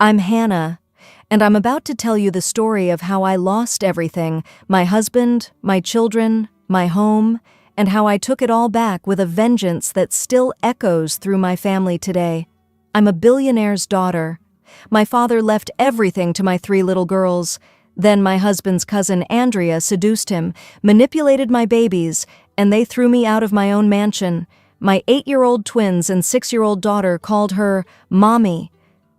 I'm Hannah, and I'm about to tell you the story of how I lost everything, my husband, my children, my home, and how I took it all back with a vengeance that still echoes through my family today. I'm a billionaire's daughter. My father left everything to my 3 little girls. Then my husband's cousin Andrea seduced him, manipulated my babies, and they threw me out of my own mansion. My 8-year-old twins and 6-year-old daughter called her Mommy.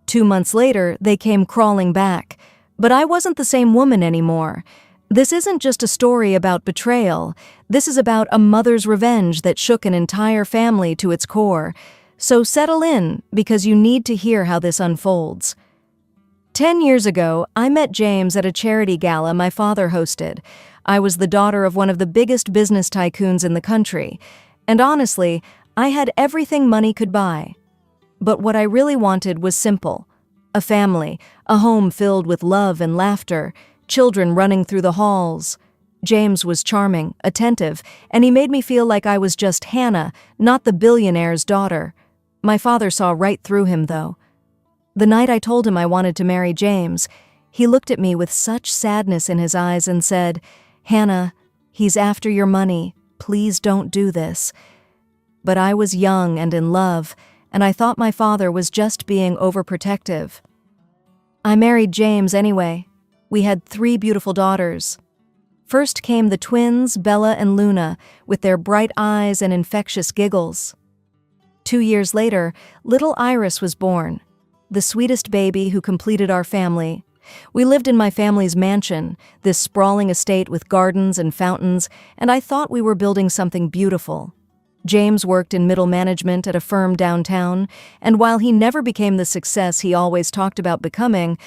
2 months later, they came crawling back. But I wasn't the same woman anymore. This isn't just a story about betrayal. This is about a mother's revenge that shook an entire family to its core. So settle in, because you need to hear how this unfolds. 10 years ago, I met James at a charity gala my father hosted. I was the daughter of one of the biggest business tycoons in the country. And honestly, I had everything money could buy. But what I really wanted was simple. A family, a home filled with love and laughter, children running through the halls. James was charming, attentive, and he made me feel like I was just Hannah, not the billionaire's daughter. My father saw right through him, though. The night I told him I wanted to marry James, he looked at me with such sadness in his eyes and said, "Hannah, he's after your money. Please don't do this." But I was young and in love, and I thought my father was just being overprotective. I married James anyway. We had 3 beautiful daughters. First came the twins, Bella and Luna, with their bright eyes and infectious giggles. 2 years later, little Iris was born, the sweetest baby who completed our family. We lived in my family's mansion, this sprawling estate with gardens and fountains, and I thought we were building something beautiful. James worked in middle management at a firm downtown, and while he never became the success he always talked about becoming,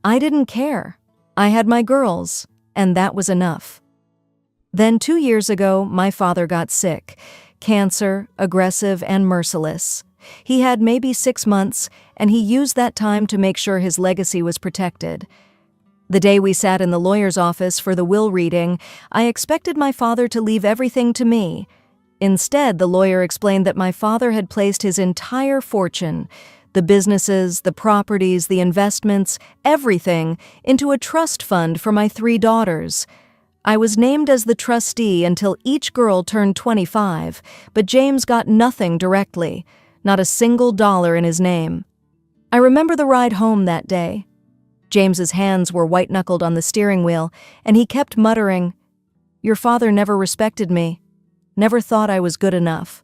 I didn't care. I had my girls, and that was enough. Then 2 years ago, my father got sick. Cancer, aggressive and merciless. He had maybe 6 months, and he used that time to make sure his legacy was protected. The day we sat in the lawyer's office for the will reading, I expected my father to leave everything to me. Instead, the lawyer explained that my father had placed his entire fortune, the businesses, the properties, the investments, everything, into a trust fund for my 3 daughters. I was named as the trustee until each girl turned 25, but James got nothing directly, not a single dollar in his name. I remember the ride home that day. James's hands were white-knuckled on the steering wheel, and he kept muttering, "Your father never respected me. Never thought I was good enough."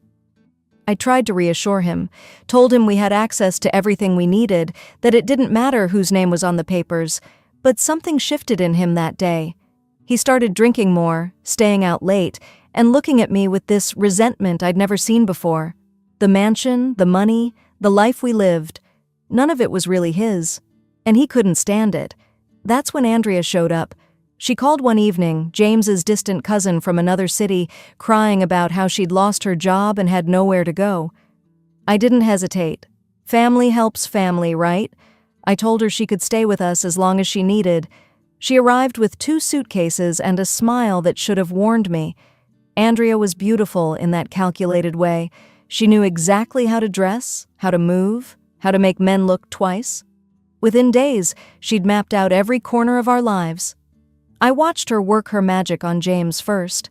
I tried to reassure him, told him we had access to everything we needed, that it didn't matter whose name was on the papers, but something shifted in him that day. He started drinking more, staying out late, and looking at me with this resentment I'd never seen before. The mansion, the money, the life we lived, none of it was really his, and he couldn't stand it. That's when Andrea showed up. She called one evening, James's distant cousin from another city, crying about how she'd lost her job and had nowhere to go. I didn't hesitate. Family helps family, right? I told her she could stay with us as long as she needed. She arrived with 2 suitcases and a smile that should have warned me. Andrea was beautiful in that calculated way. She knew exactly how to dress, how to move, how to make men look twice. Within days, she'd mapped out every corner of our lives. I watched her work her magic on James first.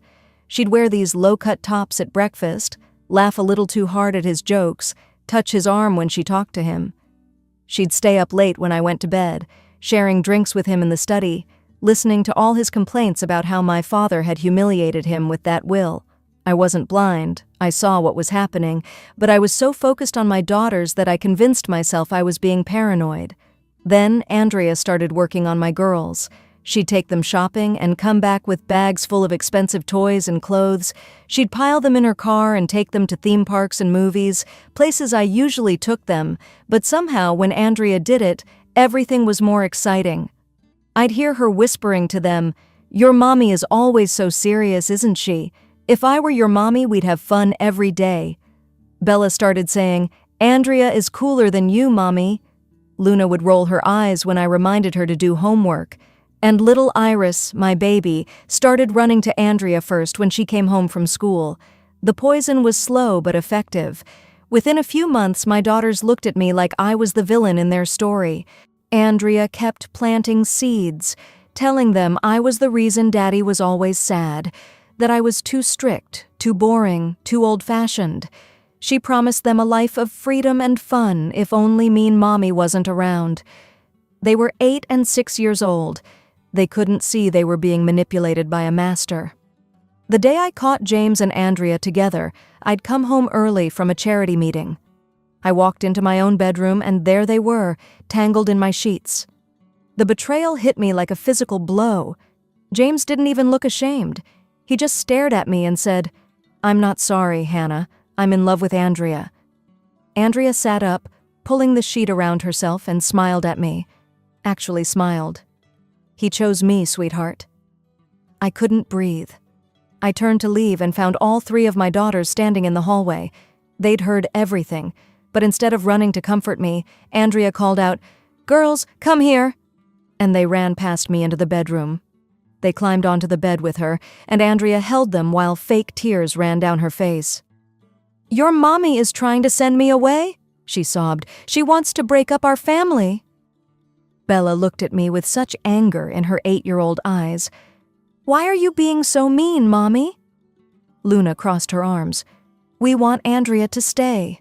She'd wear these low-cut tops at breakfast, laugh a little too hard at his jokes, touch his arm when she talked to him. She'd stay up late when I went to bed, sharing drinks with him in the study, listening to all his complaints about how my father had humiliated him with that will. I wasn't blind, I saw what was happening, but I was so focused on my daughters that I convinced myself I was being paranoid. Then Andrea started working on my girls. She'd take them shopping and come back with bags full of expensive toys and clothes. She'd pile them in her car and take them to theme parks and movies, places I usually took them, but somehow when Andrea did it, everything was more exciting. I'd hear her whispering to them, "Your mommy is always so serious, isn't she? If I were your mommy, we'd have fun every day." Bella started saying, "Andrea is cooler than you, mommy." Luna would roll her eyes when I reminded her to do homework. And little Iris, my baby, started running to Andrea first when she came home from school. The poison was slow but effective. Within a few months, my daughters looked at me like I was the villain in their story. Andrea kept planting seeds, telling them I was the reason Daddy was always sad, that I was too strict, too boring, too old-fashioned. She promised them a life of freedom and fun if only mean Mommy wasn't around. They were 8 and 6 years old. They couldn't see they were being manipulated by a master. The day I caught James and Andrea together, I'd come home early from a charity meeting. I walked into my own bedroom and there they were, tangled in my sheets. The betrayal hit me like a physical blow. James didn't even look ashamed. He just stared at me and said, "I'm not sorry, Hannah. I'm in love with Andrea." Andrea sat up, pulling the sheet around herself, and smiled at me. Actually smiled. "He chose me, sweetheart." I couldn't breathe. I turned to leave and found all 3 of my daughters standing in the hallway. They'd heard everything, but instead of running to comfort me, Andrea called out, "Girls, come here!" And they ran past me into the bedroom. They climbed onto the bed with her, and Andrea held them while fake tears ran down her face. "Your mommy is trying to send me away," she sobbed. "She wants to break up our family." Bella looked at me with such anger in her 8-year-old eyes. "Why are you being so mean, Mommy?" Luna crossed her arms. "We want Andrea to stay."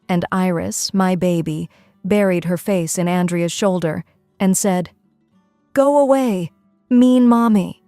And Iris, my baby, buried her face in Andrea's shoulder and said, "Go away, mean Mommy."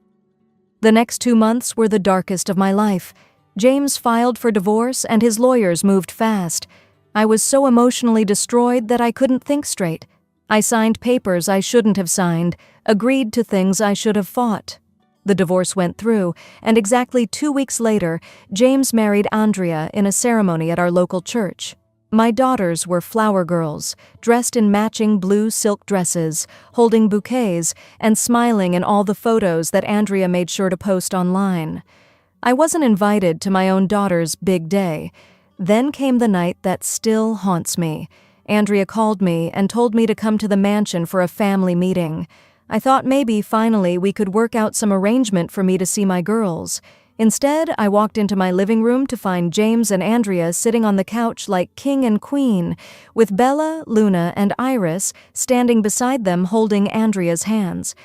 The next 2 months were the darkest of my life. James filed for divorce and his lawyers moved fast. I was so emotionally destroyed that I couldn't think straight. I signed papers I shouldn't have signed, agreed to things I should have fought. The divorce went through, and exactly 2 weeks later, James married Andrea in a ceremony at our local church. My daughters were flower girls, dressed in matching blue silk dresses, holding bouquets, and smiling in all the photos that Andrea made sure to post online. I wasn't invited to my own daughter's big day. Then came the night that still haunts me. Andrea called me and told me to come to the mansion for a family meeting. I thought maybe finally we could work out some arrangement for me to see my girls. Instead, I walked into my living room to find James and Andrea sitting on the couch like king and queen, with Bella, Luna, and Iris standing beside them holding Andrea's hands.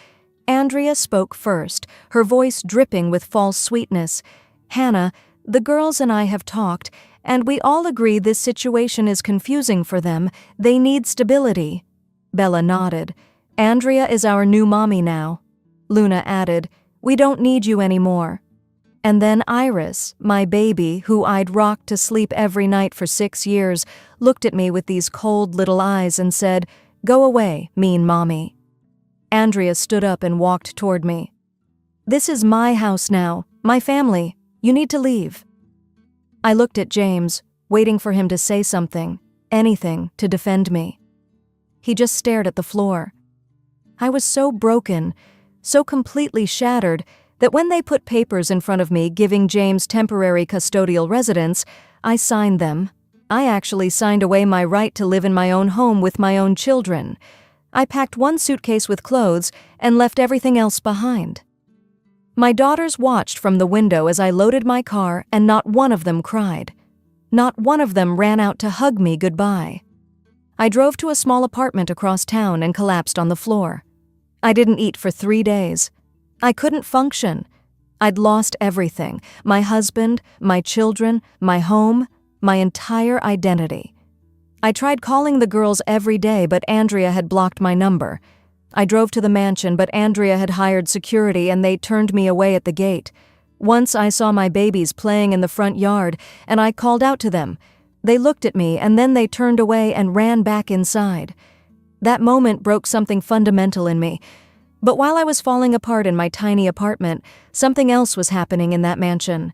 Andrea spoke first, her voice dripping with false sweetness. "Hannah, the girls and I have talked, and we all agree this situation is confusing for them. They need stability." Bella nodded. "Andrea is our new mommy now." Luna added, "We don't need you anymore." And then Iris, my baby, who I'd rocked to sleep every night for 6 years, looked at me with these cold little eyes and said, "Go away, mean Mommy." Andrea stood up and walked toward me. "This is my house now, my family. You need to leave." I looked at James, waiting for him to say something, anything to defend me. He just stared at the floor. I was so broken, so completely shattered, that when they put papers in front of me giving James temporary custodial residence, I signed them. I actually signed away my right to live in my own home with my own children. I packed 1 suitcase with clothes and left everything else behind. My daughters watched from the window as I loaded my car, and not one of them cried. Not one of them ran out to hug me goodbye. I drove to a small apartment across town and collapsed on the floor. I didn't eat for 3 days. I couldn't function. I'd lost everything: my husband, my children, my home, my entire identity. I tried calling the girls every day, but Andrea had blocked my number. I drove to the mansion, but Andrea had hired security and they turned me away at the gate. Once I saw my babies playing in the front yard, and I called out to them. They looked at me, and then they turned away and ran back inside. That moment broke something fundamental in me. But while I was falling apart in my tiny apartment, something else was happening in that mansion.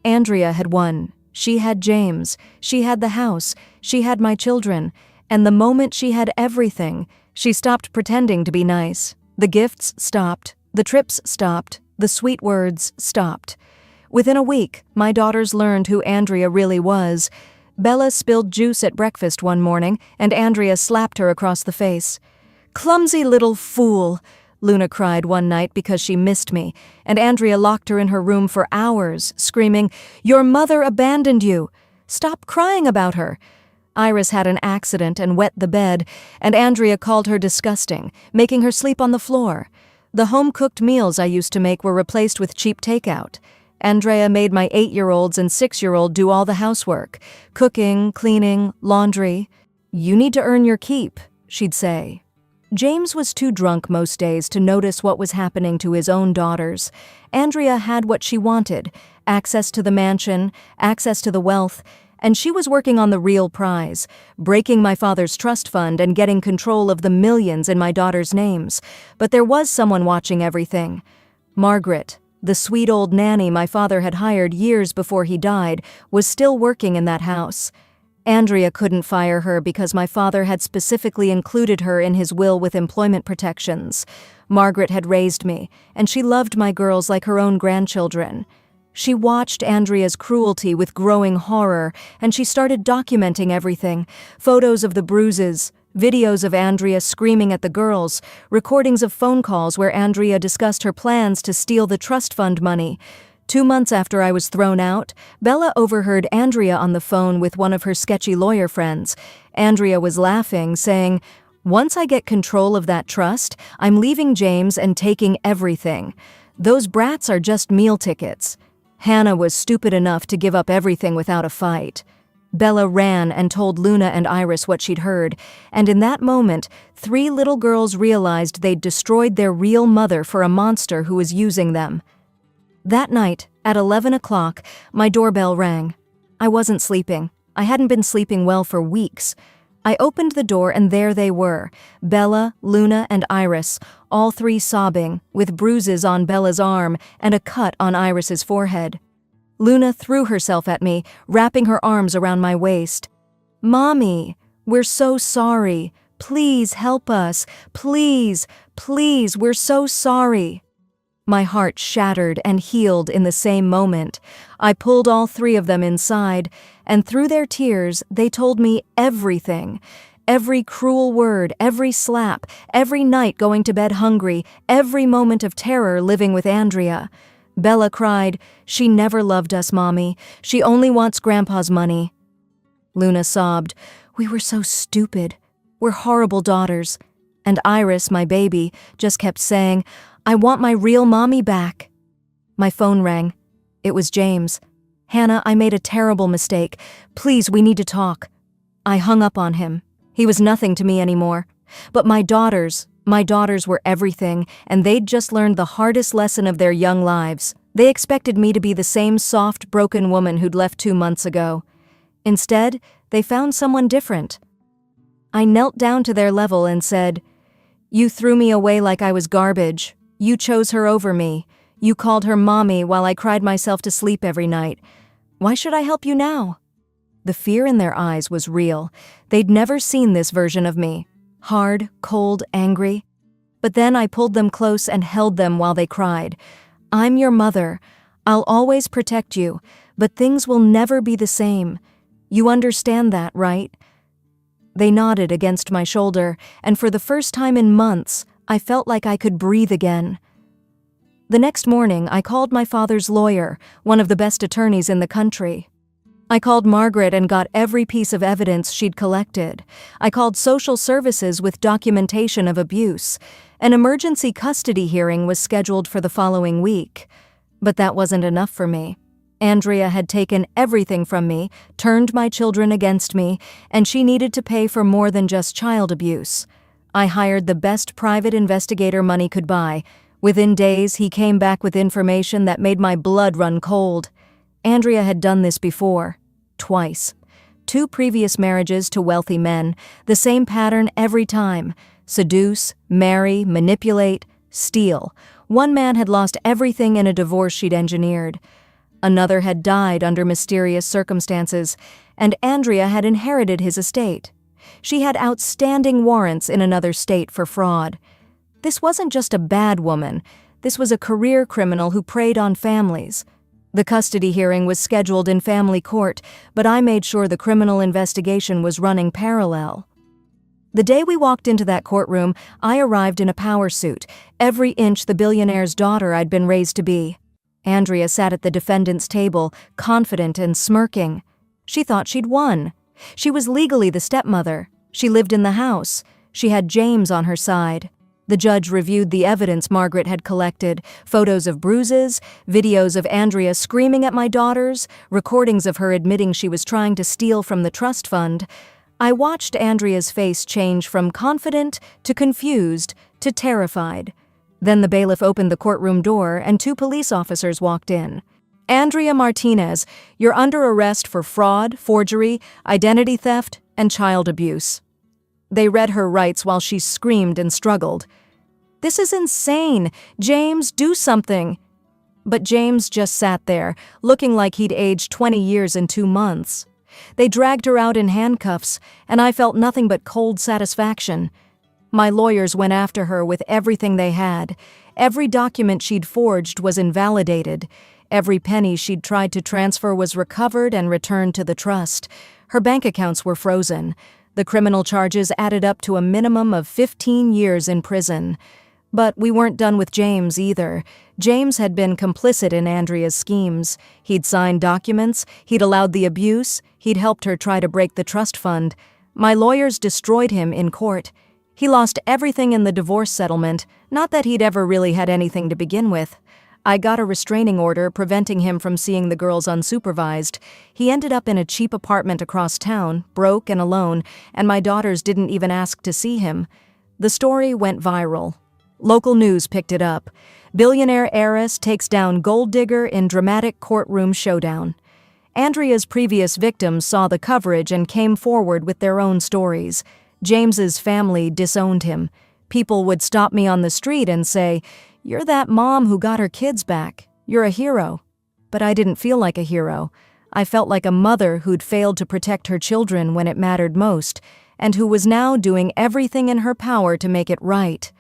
Andrea had won. She had James. She had the house. She had my children. And the moment she had everything, she stopped pretending to be nice. The gifts stopped. The trips stopped. The sweet words stopped. Within a week, my daughters learned who Andrea really was. Bella spilled juice at breakfast one morning, and Andrea slapped her across the face. "Clumsy little fool," Luna cried one night because she missed me, and Andrea locked her in her room for hours, screaming, "Your mother abandoned you. Stop crying about her." Iris had an accident and wet the bed, and Andrea called her disgusting, making her sleep on the floor. The home-cooked meals I used to make were replaced with cheap takeout. Andrea made my 8-year-olds and 6-year-old do all the housework, cooking, cleaning, laundry. "You need to earn your keep," she'd say. James was too drunk most days to notice what was happening to his own daughters. Andrea had what she wanted: access to the mansion, access to the wealth, and she was working on the real prize, breaking my father's trust fund and getting control of the millions in my daughters' names. But there was someone watching everything. Margaret, the sweet old nanny my father had hired years before he died, was still working in that house. Andrea couldn't fire her because my father had specifically included her in his will with employment protections. Margaret had raised me, and she loved my girls like her own grandchildren. She watched Andrea's cruelty with growing horror, and she started documenting everything: photos of the bruises, videos of Andrea screaming at the girls, recordings of phone calls where Andrea discussed her plans to steal the trust fund money. 2 months after I was thrown out, Bella overheard Andrea on the phone with one of her sketchy lawyer friends. Andrea was laughing, saying, "Once I get control of that trust, I'm leaving James and taking everything. Those brats are just meal tickets." Hannah was stupid enough to give up everything without a fight. Bella ran and told Luna and Iris what she'd heard, and in that moment, 3 little girls realized they'd destroyed their real mother for a monster who was using them. That night, at 11 o'clock, my doorbell rang. I wasn't sleeping. I hadn't been sleeping well for weeks. I opened the door and there they were, Bella, Luna, and Iris, all 3 sobbing, with bruises on Bella's arm and a cut on Iris's forehead. Luna threw herself at me, wrapping her arms around my waist. "Mommy, we're so sorry. Please help us. Please, please, we're so sorry." My heart shattered and healed in the same moment. I pulled all 3 of them inside, and through their tears, they told me everything. Every cruel word, every slap, every night going to bed hungry, every moment of terror living with Andrea. Bella cried, "She never loved us, Mommy. She only wants Grandpa's money." Luna sobbed, "We were so stupid. We're horrible daughters." And Iris, my baby, just kept saying, "I want my real mommy back." My phone rang. It was James. "Hannah, I made a terrible mistake. Please, we need to talk." I hung up on him. He was nothing to me anymore. But my daughters were everything, and they'd just learned the hardest lesson of their young lives. They expected me to be the same soft, broken woman who'd left 2 months ago. Instead, they found someone different. I knelt down to their level and said, "You threw me away like I was garbage. You chose her over me. You called her mommy while I cried myself to sleep every night. Why should I help you now?" The fear in their eyes was real. They'd never seen this version of me. Hard, cold, angry. But then I pulled them close and held them while they cried. "I'm your mother. I'll always protect you, but things will never be the same. You understand that, right?" They nodded against my shoulder, and for the first time in months, I felt like I could breathe again. The next morning, I called my father's lawyer, one of the best attorneys in the country. I called Margaret and got every piece of evidence she'd collected. I called social services with documentation of abuse. An emergency custody hearing was scheduled for the following week. But that wasn't enough for me. Andrea had taken everything from me, turned my children against me, and she needed to pay for more than just child abuse. I hired the best private investigator money could buy. Within days, he came back with information that made my blood run cold. Andrea had done this before. Twice. 2 previous marriages to wealthy men, the same pattern every time. Seduce, marry, manipulate, steal. One man had lost everything in a divorce she'd engineered. Another had died under mysterious circumstances, and Andrea had inherited his estate. She had outstanding warrants in another state for fraud. This wasn't just a bad woman. This was a career criminal who preyed on families. The custody hearing was scheduled in family court, but I made sure the criminal investigation was running parallel. The day we walked into that courtroom, I arrived in a power suit, every inch the billionaire's daughter I'd been raised to be. Andrea sat at the defendant's table, confident and smirking. She thought she'd won. She was legally the stepmother. She lived in the house. She had James on her side. The judge reviewed the evidence Margaret had collected, photos of bruises, videos of Andrea screaming at my daughters, recordings of her admitting she was trying to steal from the trust fund. I watched Andrea's face change from confident to confused to terrified. Then the bailiff opened the courtroom door and 2 police officers walked in. "Andrea Martinez, you're under arrest for fraud, forgery, identity theft, and child abuse." They read her rights while she screamed and struggled. "This is insane! James, do something!" But James just sat there, looking like he'd aged 20 years in 2 months. They dragged her out in handcuffs, and I felt nothing but cold satisfaction. My lawyers went after her with everything they had. Every document she'd forged was invalidated. Every penny she'd tried to transfer was recovered and returned to the trust. Her bank accounts were frozen. The criminal charges added up to a minimum of 15 years in prison. But we weren't done with James either. James had been complicit in Andrea's schemes. He'd signed documents, he'd allowed the abuse, he'd helped her try to break the trust fund. My lawyers destroyed him in court. He lost everything in the divorce settlement, not that he'd ever really had anything to begin with. I got a restraining order preventing him from seeing the girls unsupervised. He ended up in a cheap apartment across town, broke and alone, and my daughters didn't even ask to see him. The story went viral. Local news picked it up. Billionaire heiress takes down gold digger in dramatic courtroom showdown. Andrea's previous victims saw the coverage and came forward with their own stories. James's family disowned him. People would stop me on the street and say, "You're that mom who got her kids back. You're a hero." But I didn't feel like a hero. I felt like a mother who'd failed to protect her children when it mattered most, and who was now doing everything in her power to make it right.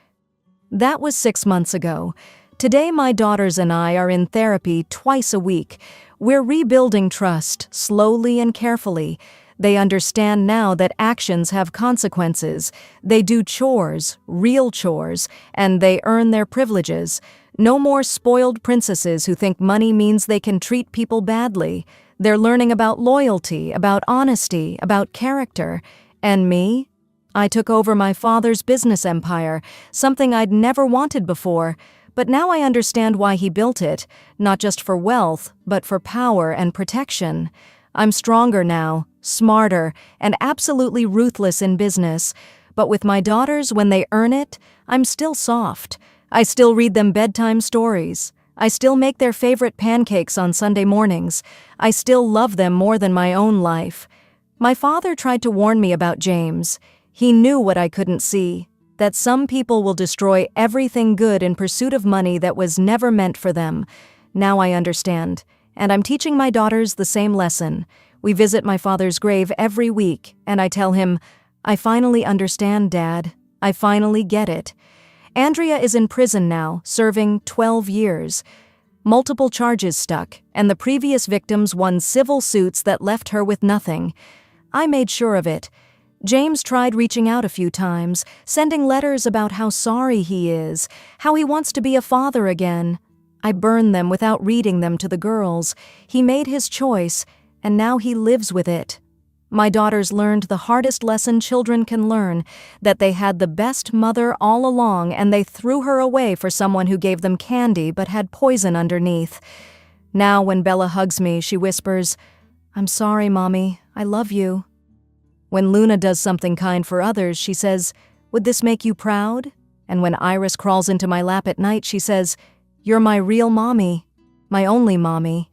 That was 6 months ago. Today, my daughters and I are in therapy twice a week. We're rebuilding trust, slowly and carefully. They understand now that actions have consequences. They do chores, real chores, and they earn their privileges. No more spoiled princesses who think money means they can treat people badly. They're learning about loyalty, about honesty, about character. And me? I took over my father's business empire, something I'd never wanted before. But now I understand why he built it, not just for wealth, but for power and protection. I'm stronger now, smarter, and absolutely ruthless in business. But with my daughters, when they earn it, I'm still soft. I still read them bedtime stories. I still make their favorite pancakes on Sunday mornings. I still love them more than my own life. My father tried to warn me about James. He knew what I couldn't see, that some people will destroy everything good in pursuit of money that was never meant for them. Now I understand, and I'm teaching my daughters the same lesson. We visit my father's grave every week, and I tell him, "I finally understand, Dad. I finally get it." Andrea is in prison now, serving 12 years. Multiple charges stuck, and the previous victims won civil suits that left her with nothing. I made sure of it. James tried reaching out a few times, sending letters about how sorry he is, how he wants to be a father again. I burned them without reading them to the girls. He made his choice, and now he lives with it. My daughters learned the hardest lesson children can learn, that they had the best mother all along and they threw her away for someone who gave them candy but had poison underneath. Now when Bella hugs me, she whispers, "I'm sorry, Mommy. I love you." When Luna does something kind for others, she says, "Would this make you proud?" And when Iris crawls into my lap at night, she says, "You're my real mommy, my only mommy."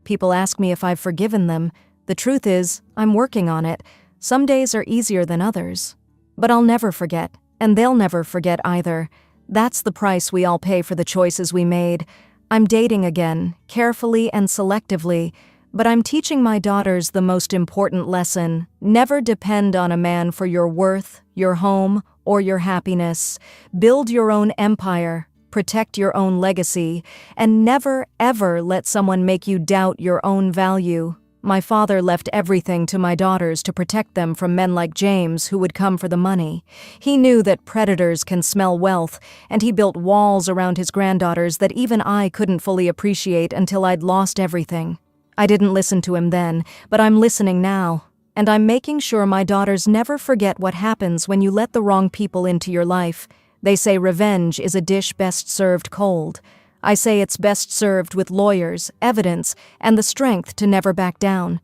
People ask me if I've forgiven them. The truth is, I'm working on it. Some days are easier than others. But I'll never forget, and they'll never forget either. That's the price we all pay for the choices we made. I'm dating again, carefully and selectively, but I'm teaching my daughters the most important lesson. Never depend on a man for your worth, your home, or your happiness. Build your own empire. Protect your own legacy, and never, ever let someone make you doubt your own value. My father left everything to my daughters to protect them from men like James who would come for the money. He knew that predators can smell wealth, and he built walls around his granddaughters that even I couldn't fully appreciate until I'd lost everything. I didn't listen to him then, but I'm listening now. and I'm making sure my daughters never forget what happens when you let the wrong people into your life. They say revenge is a dish best served cold. I say it's best served with lawyers, evidence, and the strength to never back down.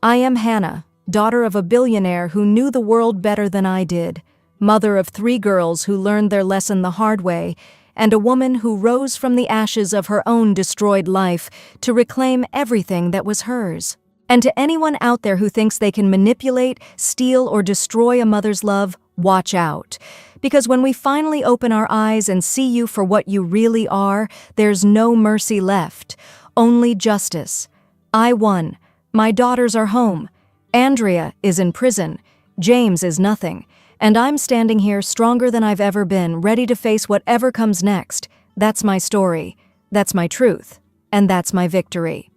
I am Hannah, daughter of a billionaire who knew the world better than I did, mother of 3 girls who learned their lesson the hard way, and a woman who rose from the ashes of her own destroyed life to reclaim everything that was hers. And to anyone out there who thinks they can manipulate, steal, or destroy a mother's love, watch out. Because when we finally open our eyes and see you for what you really are, there's no mercy left, only justice. I won. My daughters are home. Andrea is in prison. James is nothing. And I'm standing here stronger than I've ever been, ready to face whatever comes next. That's my story. That's my truth. And that's my victory.